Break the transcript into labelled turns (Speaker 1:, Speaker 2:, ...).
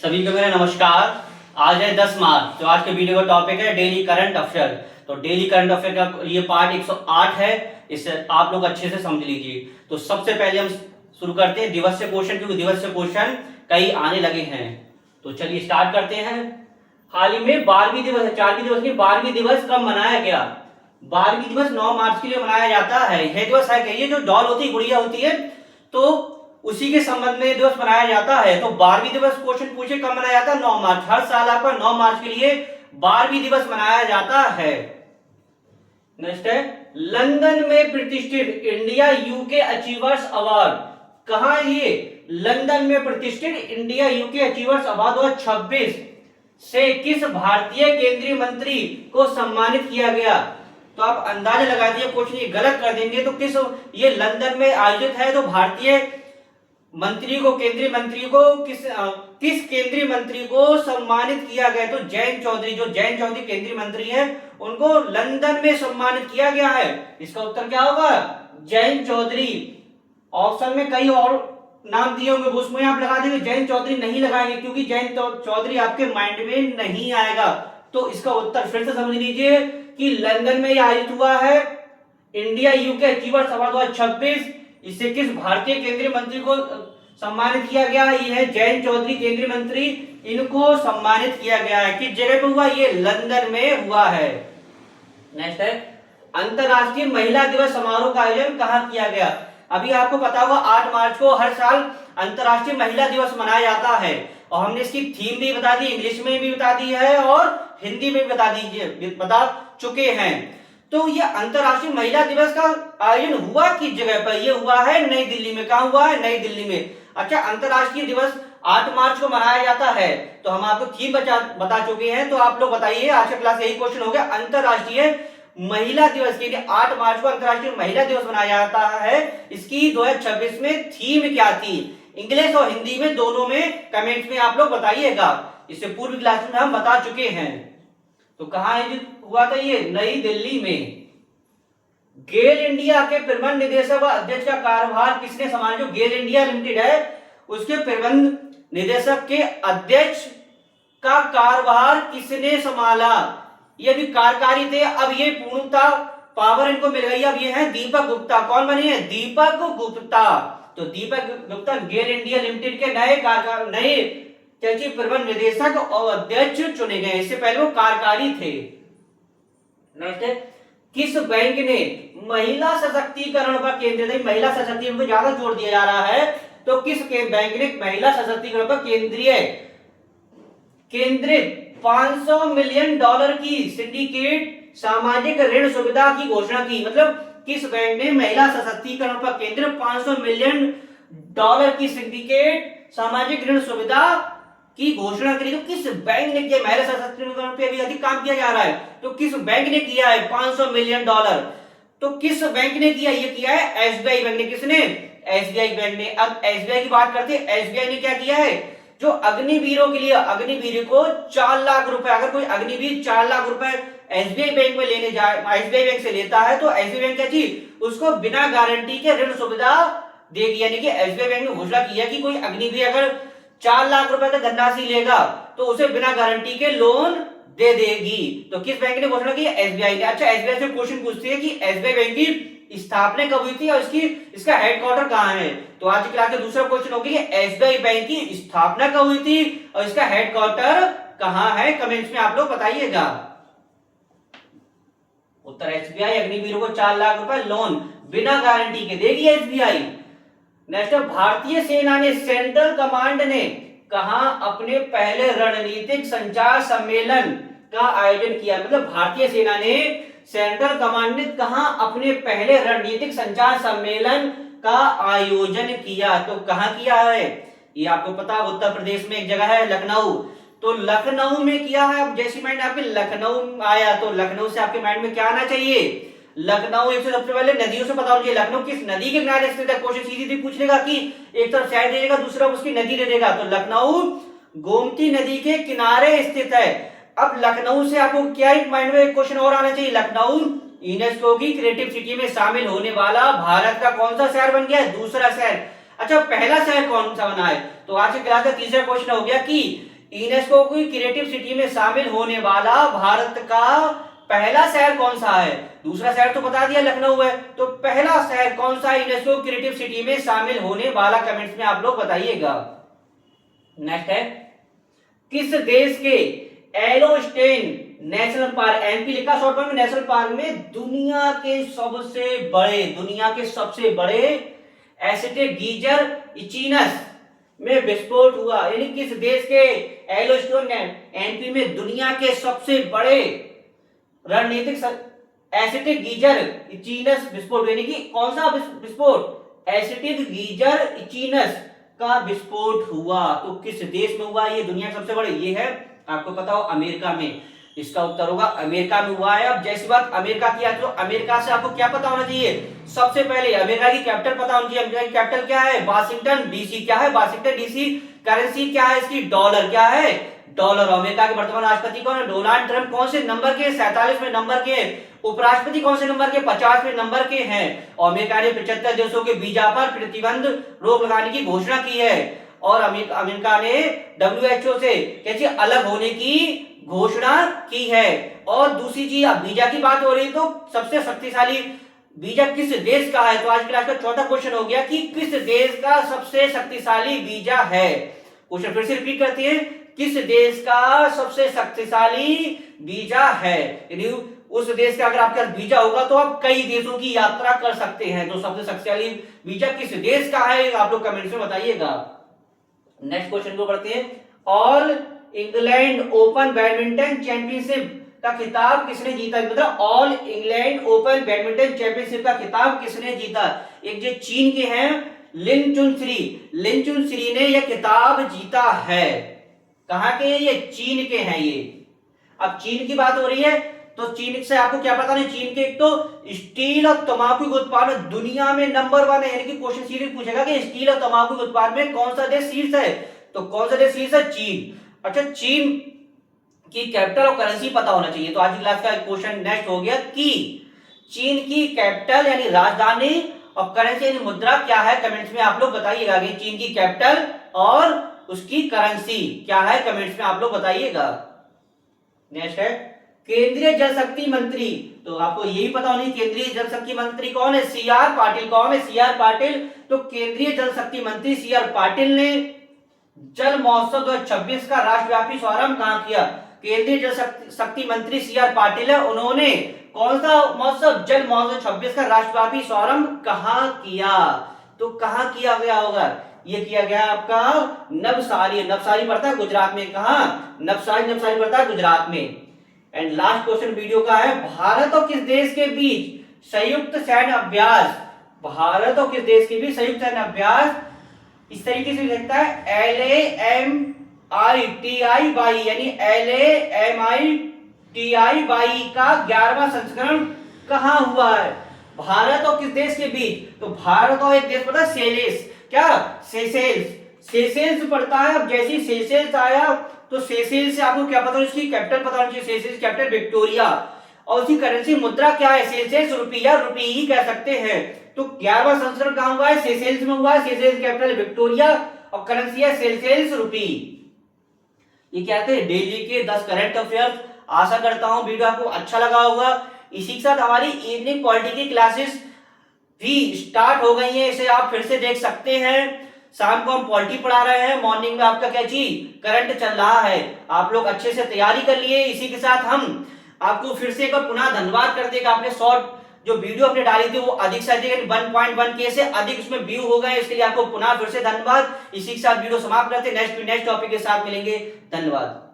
Speaker 1: सभी को मेरा नमस्कार। आज है 10 मार्च। तो आज के वीडियो का टॉपिक है डेली करंट अफेयर। तो डेली करंट अफेयर का ये पार्ट 108 है। इसे आप लोग अच्छे से समझ लीजिए। तो सबसे पहले हम शुरू करते हैं दिवस से क्वेश्चन, क्योंकि दिवस से क्वेश्चन कई आने लगे हैं। तो चलिए स्टार्ट करते हैं। हाल ही में 12वीं दिवस है, 4वीं दिवस की 12वीं दिवस कब मनाया गया? 12वीं दिवस 9 मार्च के लिए मनाया जाता है। यह दिवस है कि ये जो डॉल होती है, गुड़िया होती है, तो उसी के संबंध में दिवस मनाया जाता है। तो 12वीं दिवस क्वेश्चन पूछे कब मनाया जाता है? 9 मार्च। हर साल आपका 9 मार्च के लिए 12वीं दिवस मनाया जाता है। नेक्स्ट है लंदन में प्रतिष्ठित इंडिया यूके अचीवर्स अवार्ड। कहां ये? लंदन में प्रतिष्ठित इंडिया यूके अचीवर्स अवार्ड 2026 से किस भारतीय केंद्रीय मंत्री को सम्मानित किया गया? तो आप अंदाजा लगा दिए, क्वेश्चन ये गलत कर देंगे। तो किस, ये लंदन में आयोजित है, तो भारतीय मंत्री को, केंद्रीय मंत्री को किस केंद्रीय मंत्री को सम्मानित किया गया? तो जयंत चौधरी, जो जयंत चौधरी केंद्रीय मंत्री हैं, उनको लंदन में सम्मानित किया गया है। इसका उत्तर क्या होगा? जयंत चौधरी। ऑप्शन में कई और नाम दिए होंगे, उसमें आप लगा देंगे, जयंत चौधरी नहीं लगाएंगे क्योंकि जयंत चौधरी आपके माइंड में नहीं आएगा। तो इसका उत्तर फिर से समझ लीजिए कि लंदन में आयोजित हुआ है इंडिया यूके अचीवर्स अवार्ड 2026। इससे किस भारतीय केंद्रीय मंत्री को सम्मानित किया गया? ये है जयंत चौधरी केंद्रीय मंत्री, इनको सम्मानित किया गया है। किस जगह पे हुआ? ये लंदन में हुआ है। नेक्स्ट है अंतरराष्ट्रीय महिला दिवस समारोह का आयोजन कहां किया गया? अभी आपको पता होगा 8 मार्च को हर साल अंतरराष्ट्रीय महिला दिवस मनाया जाता है, और हमने इसकी थीम भी बता दी, इंग्लिश में भी बता दी है और हिंदी में भी बता चुके हैं। तो ये अंतरराष्ट्रीय महिला दिवस का आयोजन हुआ किस जगह पर? ये हुआ है नई दिल्ली में। कहां हुआ है? नई दिल्ली में। अच्छा, अंतरराष्ट्रीय दिवस 8 मार्च को मनाया जाता है, तो हम आपको थीम बता चुके हैं। तो आप लोग बताइए, आज का क्लास यही क्वेश्चन हो गया, अंतरराष्ट्रीय महिला दिवस के लिए 8 मार्च को अंतरराष्ट्रीय महिला दिवस मनाया जाता है, इसकी 2026 में थीम क्या थी? इंग्लिश और हिंदी में दोनों में कमेंट्स में आप लोग बताइएगा। इससे पूर्व क्लास में हम बता चुके हैं। तो कहां हुआ था ये? नई दिल्ली में। गेल इंडिया के प्रबंध निदेशक व अध्यक्ष का कार्यभार किसने संभाला? जो गेल इंडिया लिमिटेड है, उसके प्रबंध निदेशक के अध्यक्ष का कार्यभार किसने संभाला? ये भी कार्यकारी थे, अब ये पूर्णता पावर इनको मिल गई। अब ये है दीपक गुप्ता। कौन बने हैं? दीपक गुप्ता। तो दीपक गुप्ता गेल इंडिया लिमिटेड के नए चर्चित प्रबंध निदेशक और अध्यक्ष चुने गए। इससे पहले वो कार्यकारी थे। नेक्स्ट है किस बैंक ने महिला सशक्तिकरण पर केंद्रित, महिला सशक्तिकरण पर ज्यादा जोर दिया जा रहा है, तो किस बैंक ने महिला सशक्तिकरण पर केंद्रित $500 मिलियन की सिंडिकेट सामाजिक ऋण सुविधा की घोषणा की? मतलब किस बैंक ने महिला सशक्तिकरण पर केंद्रित $500 मिलियन की सिंडिकेट सामाजिक ऋण सुविधा की घोषणा करी? तो किस बैंक ने किया? महिला सशक्तिकरण पे अभी अधिक काम किया जा रहा है, तो किस बैंक ने किया है $500 मिलियन? तो किस बैंक ने किया? ये किया है एसबीआई बैंक ने। किसने? एसबीआई बैंक ने। अब एसबीआई की बात करते हैं। एसबीआई ने क्या किया है? जो अग्निवीरों के लिए, अग्निवीर को 4 लाख रुपए, अगर कोई अग्निवीर 4 लाख रुपए एसबीआई बैंक में लेने जाए, एसबीआई बैंक से लेता है, तो एसबीआई बैंक क्या चीज? उसको बिना गारंटी के ऋण सुविधा देगी। यानी कि एसबीआई बैंक ने घोषणा किया कि कोई अग्निवीर अगर 4 लाख रुपए तक धनराशि लेगा तो उसे बिना गारंटी के लोन दे देगी। तो किस बैंक ने घोषणा की? एसबीआई ने। अच्छा, एसबीआई से क्वेश्चन पूछते हैं कि एसबीआई बैंक की स्थापना कब हुई थी और इसका हेडक्वार्टर कहां है? तो आज की क्लास का दूसरा क्वेश्चन होगा कि एसबीआई बैंक की स्थापना कब हुई थी और इसका हेडक्वार्टर कहां है? कमेंट्स में आप लोग बताइएगा। उत्तर एसबीआई अग्निवीरों को 4 लाख रुपए लोन बिना गारंटी के देगी एसबीआई। नेक्स्ट, भारतीय सेना ने, सेंट्रल कमांड ने कहां अपने पहले रणनीतिक संचार सम्मेलन का आयोजन किया? मतलब भारतीय सेना ने, सेंट्रल कमांड ने कहां अपने पहले रणनीतिक संचार सम्मेलन का आयोजन किया? तो कहां किया है? ये आपको पता, उत्तर प्रदेश में एक जगह है लखनऊ। तो लखनऊ में किया है। अब जैसी माइंड आपके लखनऊ आया, तो लखनऊ से आपके माइंड में क्या आना चाहिए? लखनऊ। एक सबसे पहले नदियों से पता होना चाहिए, लखनऊ किस नदी के किनारे स्थित है? क्वेश्चन सीधी पूछ लेगा कि एक तरफ शहर दे देगा, दूसरा उसकी नदी दे देगा। तो लखनऊ गोमती नदी के किनारे स्थित है। अब लखनऊ से आपको क्या माइंड में क्वेश्चन और आना चाहिए? लखनऊ यूनेस्को की क्रिएटिव सिटी में शामिल होने वाला भारत का कौन सा शहर बन गया? दूसरा शहर। अच्छा, पहला शहर कौन सा बना है? तो आज की क्लास का तीसरा क्वेश्चन हो गया कि यूनेस्को की क्रिएटिव सिटी में शामिल होने वाला भारत का पहला शहर कौन सा है? दूसरा शहर तो बता दिया लखनऊ है, तो पहला शहर कौन सा यूनेस्को क्रिएटिव सिटी में शामिल होने वाला? कमेंट्स में आप लोग बताइएगा। नेक्स्ट है, किस देश के येलोस्टोन नेशनल पार्क, एमपी लिखा शॉर्ट फॉर्म में, नेशनल पार्क में दुनिया के सबसे बड़े एसिटिक गीजर इचिनस में विस्फोट हुआ? यानी किस देश के येलोस्टोन एमपी में दुनिया के सबसे बड़े रणनीतिक एसिटिक गीजर इचिनस विस्फोट, यानी कि कौन सा विस्फोट? एसिटिक गीजर इचिनस का विस्फोट हुआ। तो किस देश में हुआ ये दुनिया के सबसे बड़े? ये है, आपको पता हो, अमेरिका में। इसका उत्तर होगा अमेरिका में हुआ है। अब जैसी बात अमेरिका की है, तो अमेरिका से आपको क्या पता होना चाहिए? सबसे पहले अमेरिका की कैपिटल पता होनी चाहिए। अमेरिका की कैपिटल क्या है? Washington DC. क्या है? Washington DC. करेंसी क्या है इसकी? डॉलर। क्या है? डॉलर। अमेरिका के वर्तमान राष्ट्रपति कौन है? Donald Trump. कौन से नंबर के? 47वें नंबर के। उपराष्ट्रपति कौन से नंबर के? 50वें नंबर के हैं। और अमेरिका ने 75 देशों के वीजा पर प्रतिबंध रोक लगाने की घोषणा की है। और अमेरिका ने WHO से कैसे अलग होने की घोषणा की है। और दूसरी चीज, अब वीजा की बात हो रही, तो सबसे शक्तिशाली वीजा किस देश का है? तो आज क्लास का चौथा क्वेश्चन हो गया कि किस देश का सबसे शक्तिशाली वीजा है। क्वेश्चन फिर से रिपीट करते हैं, किस देश का सबसे शक्तिशाली वीजा है? यानी उस देश का अगर आपका वीजा होगा तो आप कई देशों की यात्रा कर सकते हैं। तो सबसे शक्तिशाली वीजा किस देश का है, आप लोग कमेंट्स में बताइएगा। नेक्स्ट क्वेश्चन को पढ़ते हैं, all England open badminton championship का खिताब किसने जीता? मतलब all England open badminton championship का खिताब किसने जीता? एक जो चीन के हैं लिन चुनश्री ने यह खिताब जीता है। कहां के? ये चीन के हैं ये। अब चीन की बात हो रही है, तो चीन से आपको क्या पता नहीं? चीन के एक तो स्टील और तंबाकू के उत्पादन दुनिया में नंबर 1 है। यानी कि क्वेश्चन सीरीज पूछेगा कि स्टील और तंबाकू के उत्पादन में कौन सा देश शीर्ष है? तो कौन सा देश शीर्ष है? चीन। अच्छा, चीन की कैपिटल और करेंसी पता होना चाहिए। तो आज की क्लास का क्वेश्चन नेक्स्ट हो गया कि चीन की कैपिटल यानी राजधानी और करेंसी यानी मुद्रा क्या है? कमेंट्स में आप लोग बताइएगा कि चीन की कैपिटल और उसकी करेंसी क्या है? कमेंट्स में आप लोग बताइएगा। नेक्स्ट है, केंद्रीय जल शक्ति मंत्री, तो आपको यही पता होनी, केंद्रीय जल शक्ति मंत्री कौन है? CR पाटिल। कौन है? CR पाटिल। तो केंद्रीय जल शक्ति मंत्री CR पाटिल ने जल महोत्सव 2026 का राष्ट्रव्यापी शुभारंभ कहां किया? केंद्रीय जल शक्ति मंत्री CR पाटिल है, उन्होंने कौन सा महोत्सव? जल महोत्सव 26 का राष्ट्रव्यापी शुभारंभ कहां किया? तो कहां किया गया होगा? ये किया गया आपका नवसारी पड़ता है गुजरात में। कहां? नवसारी पड़ता है गुजरात में। एंड लास्ट क्वेश्चन वीडियो का है, भारत और किस देश के बीच संयुक्त सैन्य अभ्यास? भारत और किस देश के बीच संयुक्त सैन्य अभ्यास इस तरीके से लिखता है LAMITI यानी LAMITI का 11वां संस्करण कहां हुआ है? भारत और किस देश के बीच? तो भारत और एक देश पता है सेलेस। क्या? सेशेल्स पड़ता है। अब जैसे ही सेशेल्स आया तो सेशेल्स से आपको क्या पता है? उसकी कैपिटल पता होनी चाहिए। Seychelles capital Victoria. और उसकी करेंसी मुद्रा क्या है? सेशेल्स रुपी या रुपी ही कह सकते हैं। तो 11वां संस्करण कहां हुआ है? सेशेल्स में हुआ है। सेशेल्स कैपिटल विक्टोरिया और करेंसी है सेशेल्स रुपी। ये क्या थे? डेली के 10 करंट अफेयर्स। आशा करता हूं वीडियो आपको अच्छा लगा होगा। इसी के साथ हमारी इवनिंग पॉलिटी की क्लासेस भी स्टार्ट हो गई हैं, इसे आप फिर से देख सकते हैं। शाम को हम पॉलिटी पढ़ा रहे हैं, मॉर्निंग में आपका क्या चीज करंट चल रहा है। आप लोग अच्छे से तैयारी कर लिए। इसी के साथ हम आपको फिर से एक बार पुनः धन्यवाद करते हैं कि आपने शॉर्ट जो वीडियो अपने डाली थी वो अधिक से अधिक 1.1K से अधिक उसमें व्यू हो गए। इसके लिए आपको पुनः फिर से धन्यवाद। इसी के साथ वीडियो समाप्त करते हैं। नेक्स्ट टॉपिक के साथ मिलेंगे। धन्यवाद।